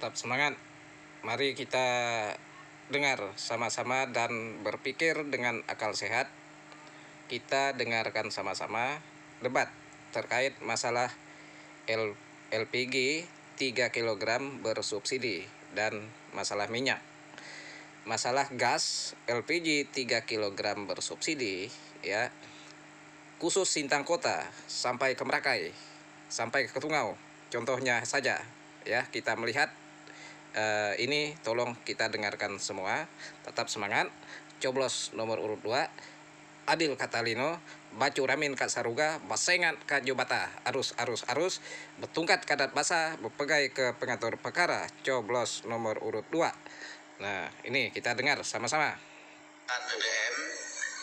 tetap semangat. Mari kita dengar sama-sama dan berpikir dengan akal sehat. Kita dengarkan sama-sama debat terkait masalah LPG 3 kg bersubsidi dan masalah minyak. Masalah gas LPG 3 kg bersubsidi ya, khusus Sintang Kota sampai ke Merakai, sampai ke Tungau. Contohnya saja ya, kita melihat ini tolong kita dengarkan semua. Tetap semangat. Coblos nomor urut 2 Adil Katalino, Bacu Ramin Kak Saruga, Basengat Kak Jobata, arus betungkat kadat basa, bepegai ke pengatur perkara. Coblos nomor urut 2. Nah, ini kita dengar sama-sama. BBM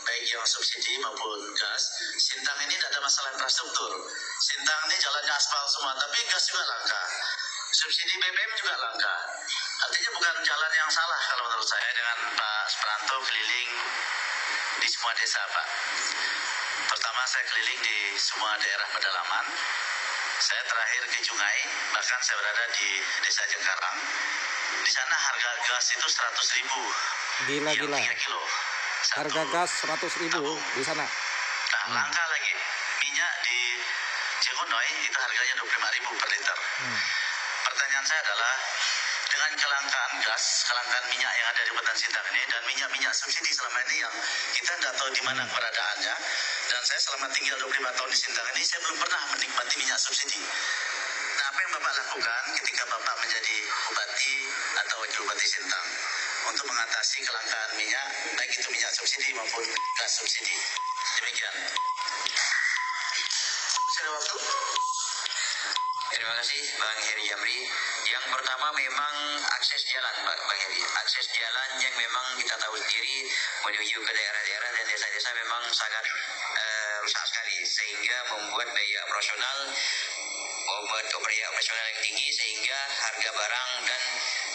baik yang subsidi maupun gas, Sintang ini tidak ada masalah infrastruktur. Sintang ini jalannya aspal semua, tapi gas juga langka. Subsidi BBM juga langka. Artinya bukan jalan yang salah kalau menurut saya. Dengan Pak Supranto keliling di semua desa, Pak. Pertama saya keliling di semua daerah pedalaman. Saya terakhir ke Jungai, bahkan saya berada di desa Jengkarang. Di sana harga gas itu 100.000. Gila. 3 kilo. Harga gas 100.000 di sana. Nah, langka lagi. Minyak di Cikunoi itu harganya 25.000 per liter. Pertanyaan saya adalah, dengan kelangkaan gas, kelangkaan minyak yang ada di Kabupaten Sintang ini, dan minyak subsidi selama ini yang kita nggak tahu di mana keberadaannya, dan saya selama tinggal 25 tahun di Sintang ini, saya belum pernah menikmati minyak subsidi. Nah, apa yang Bapak lakukan ketika Bapak menjadi bupati atau wakil bupati Sintang untuk mengatasi kelangkaan minyak, baik itu minyak subsidi maupun gas subsidi? Demikian. Sudah waktu. Terima kasih Bang Heri Jamri. Yang pertama memang akses jalan, Bang Heri. Akses jalan yang memang kita tahu sendiri menuju ke daerah-daerah dan desa-desa memang sangat rusak sekali, sehingga membuat biaya operasional yang tinggi, sehingga harga barang dan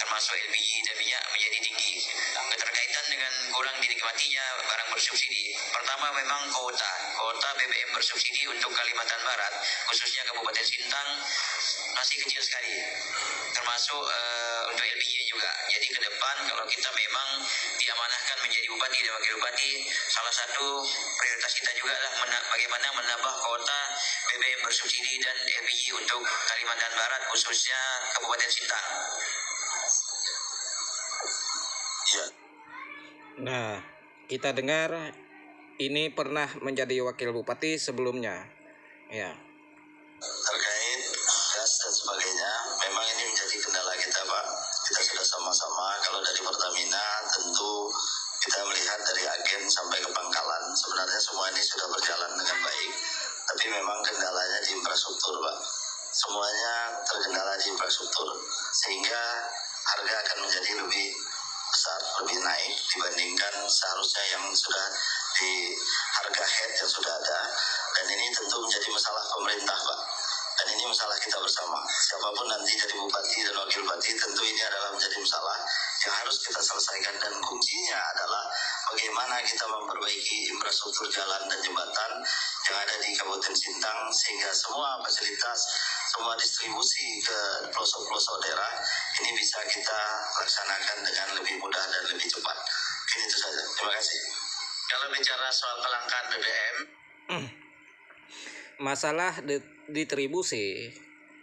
termasuk LPG dan minyak menjadi tinggi. Keterkaitan dengan kurang dinikmatinya barang bersubsidi, pertama memang kuota BBM bersubsidi untuk Kalimantan Barat, khususnya Kabupaten Sintang, masih kecil sekali, termasuk untuk LPG juga. Jadi ke depan kalau kita memang diamanahkan menjadi bupati dan wakil bupati, salah satu prioritas kita juga adalah bagaimana menambah kuota BBM bersubsidi dan LPG untuk Kalimantan Barat, khususnya Kabupaten Sintang. Ya. Nah, kita dengar ini pernah menjadi wakil bupati sebelumnya. Ya. Terkait gas dan sebagainya, memang ini menjadi kendala kita, Pak. Kita sudah sama-sama, kalau dari Pertamina tentu kita melihat dari agen sampai ke pangkalan, sebenarnya semua ini sudah berjalan dengan baik, tapi memang kendalanya di infrastruktur, Pak. Semuanya terkendala di infrastruktur, sehingga harga akan menjadi lebih besar, lebih naik dibandingkan seharusnya yang sudah di harga head yang sudah ada. Dan ini tentu menjadi masalah pemerintah, Pak. Dan ini masalah kita bersama. Siapapun nanti jadi bupati dan wakil bupati, tentu ini adalah menjadi masalah yang harus kita selesaikan. Dan kuncinya adalah bagaimana kita memperbaiki infrastruktur jalan dan jembatan yang ada di Kabupaten Sintang, sehingga semua fasilitas, semua distribusi ke pelosok-pelosok daerah ini bisa kita laksanakan dengan lebih mudah dan lebih cepat. Mungkin itu saja. Terima kasih. Kalau bicara soal kelangkaan BBM, masalah distribusi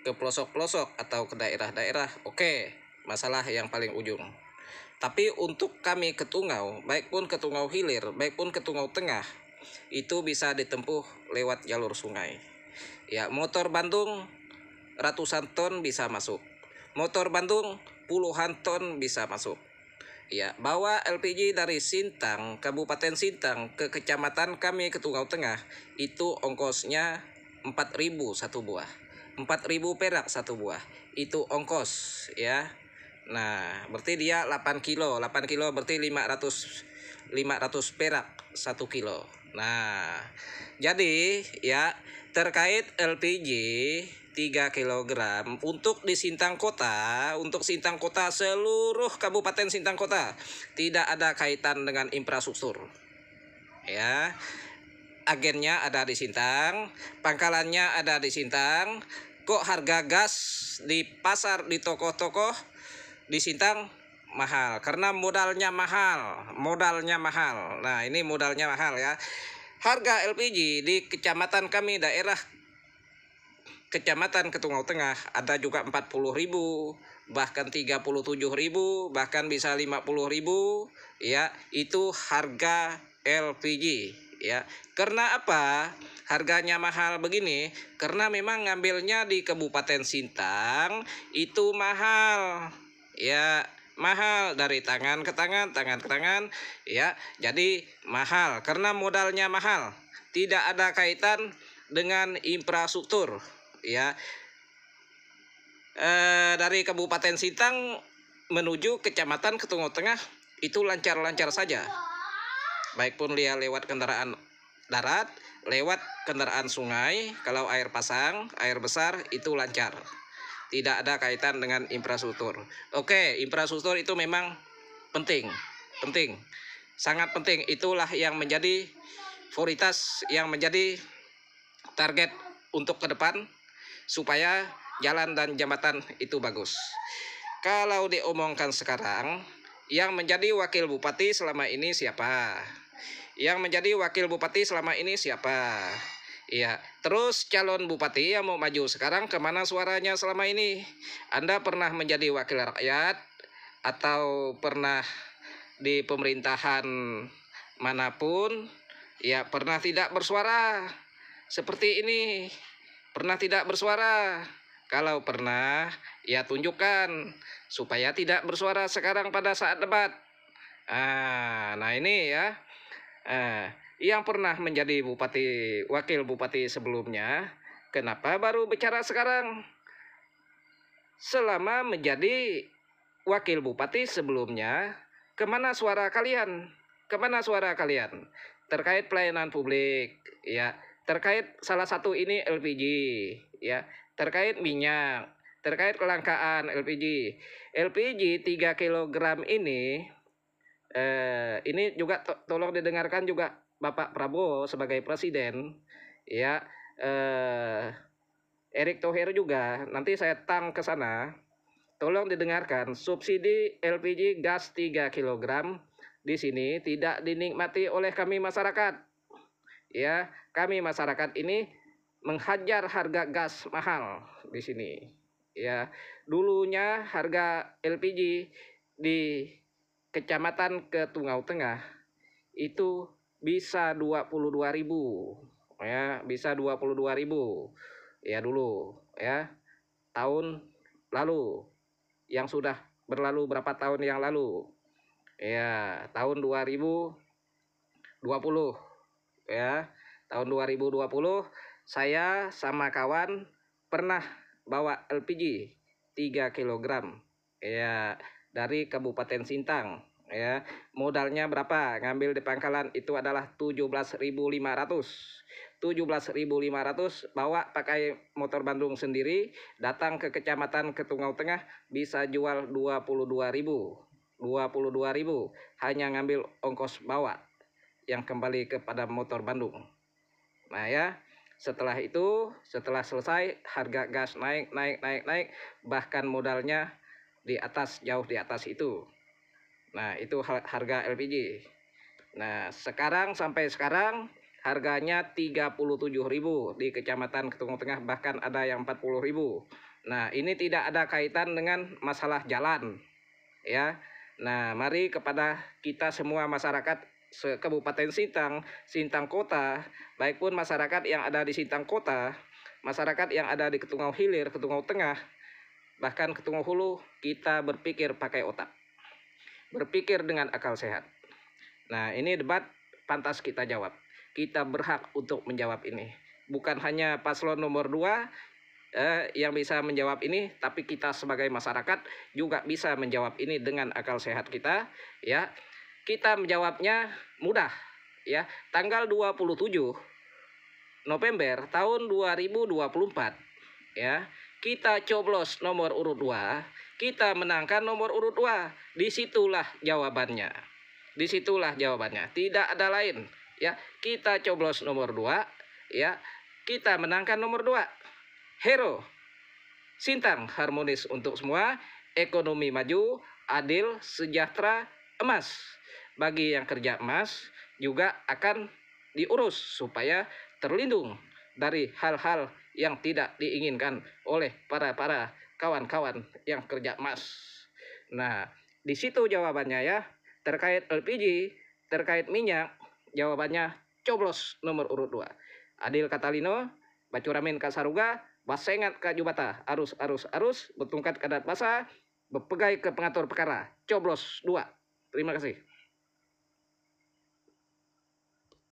ke pelosok-pelosok atau ke daerah-daerah, oke, masalah yang paling ujung. Tapi untuk kami ke Tungau, baik pun ke Tungau Hilir, baik pun ke Tungau Tengah, itu bisa ditempuh lewat jalur sungai. Ya, motor Bandung ratusan ton bisa masuk. Motor Bandung puluhan ton bisa masuk. Ya, bawa LPG dari Sintang, Kabupaten Sintang ke kecamatan kami ke Tungau Tengah, itu ongkosnya 4.000 satu buah. 4.000 perak satu buah. Itu ongkos ya. Nah, berarti dia 8 kilo. 8 kilo berarti 500 perak 1 kilo. Nah, jadi ya terkait LPG 3 kg untuk di Sintang Kota, untuk Sintang Kota, seluruh Kabupaten Sintang Kota, tidak ada kaitan dengan infrastruktur. Ya. Agennya ada di Sintang, pangkalannya ada di Sintang, kok harga gas di pasar, di toko-toko di Sintang mahal? Karena modalnya mahal. Nah, ini modalnya mahal ya. Harga LPG di kecamatan kami, daerah Kecamatan Ketungau Tengah, ada juga 40.000, bahkan 37.000, bahkan bisa 50.000 ya. Itu harga LPG ya. Karena apa? Harganya mahal begini karena memang ngambilnya di Kabupaten Sintang itu mahal. Ya, mahal dari tangan ke tangan ya. Jadi mahal karena modalnya mahal. Tidak ada kaitan dengan infrastruktur ya. Dari Kabupaten Sintang menuju Kecamatan Ketungau Tengah itu lancar-lancar saja. Baik pun dia lewat kendaraan darat, lewat kendaraan sungai, kalau air pasang, air besar itu lancar. Tidak ada kaitan dengan infrastruktur. Oke, infrastruktur itu memang penting. Sangat penting. Itulah yang menjadi prioritas, yang menjadi target untuk ke depan supaya jalan dan jembatan itu bagus. Kalau diomongkan sekarang, yang menjadi wakil bupati selama ini siapa? Iya, terus calon bupati yang mau maju sekarang kemana suaranya selama ini? Anda pernah menjadi wakil rakyat atau pernah di pemerintahan manapun? Ya, pernah tidak bersuara seperti ini? Pernah tidak bersuara? Kalau pernah, ya tunjukkan supaya tidak bersuara sekarang pada saat debat. Nah ini ya, yang pernah menjadi bupati, wakil bupati sebelumnya, kenapa baru bicara sekarang? Selama menjadi wakil bupati sebelumnya, kemana suara kalian? Terkait pelayanan publik, ya. Terkait salah satu ini LPG, ya. Terkait minyak, terkait kelangkaan LPG. LPG 3 kg ini juga tolong didengarkan juga Bapak Prabowo sebagai presiden, ya. Erick Thohir juga, nanti saya tang ke sana. Tolong didengarkan, subsidi LPG gas 3 kg di sini tidak dinikmati oleh kami masyarakat. Ya, kami masyarakat ini menghajar harga gas mahal di sini. Ya, dulunya harga LPG di Kecamatan Ketungau Tengah itu bisa 22.000. Ya, bisa 22.000. Ya dulu, ya. Tahun lalu yang sudah berlalu berapa tahun yang lalu. Ya, tahun 2020 ya. Tahun 2020 saya sama kawan pernah bawa LPG 3 kg ya dari Kabupaten Sintang ya. Modalnya berapa? Ngambil di pangkalan itu adalah 17.500, bawa pakai motor Bandung sendiri, datang ke Kecamatan Ketungau Tengah bisa jual 22.000, hanya ngambil ongkos bawa yang kembali kepada motor Bandung. Nah ya, setelah itu, setelah selesai harga gas naik, bahkan modalnya jauh di atas itu. Nah itu harga LPG. Nah sampai sekarang harganya 37.000 di Kecamatan Ketungau Tengah, bahkan ada yang 40.000. Nah ini tidak ada kaitan dengan masalah jalan ya. Nah mari kepada kita semua masyarakat Kabupaten Sintang Kota, baik pun masyarakat yang ada di Sintang Kota, masyarakat yang ada di Ketungau Hilir, Ketungau Tengah, bahkan Ketungau Hulu, kita berpikir pakai otak, berpikir dengan akal sehat. Nah ini debat pantas kita jawab, kita berhak untuk menjawab ini. Bukan hanya paslon nomor 2 yang bisa menjawab ini, tapi kita sebagai masyarakat juga bisa menjawab ini dengan akal sehat kita ya. Kita menjawabnya mudah ya. Tanggal 27 November tahun 2024 ya, kita coblos nomor urut 2, kita menangkan nomor urut 2. Disitulah jawabannya. Tidak ada lain ya. Kita coblos nomor 2 ya, kita menangkan nomor 2. Hero Sintang harmonis untuk semua, ekonomi maju, adil, sejahtera, emas. Bagi yang kerja emas juga akan diurus supaya terlindung dari hal-hal yang tidak diinginkan oleh para kawan-kawan yang kerja emas. Nah, di situ jawabannya ya. Terkait LPG, terkait minyak, jawabannya coblos nomor urut 2. Adil Katalino, Bacuramin Kasaruga, Basengat Kak Jubata, arus, betungkat kadat basa, bepegai ke pengatur perkara, coblos 2. Terima kasih.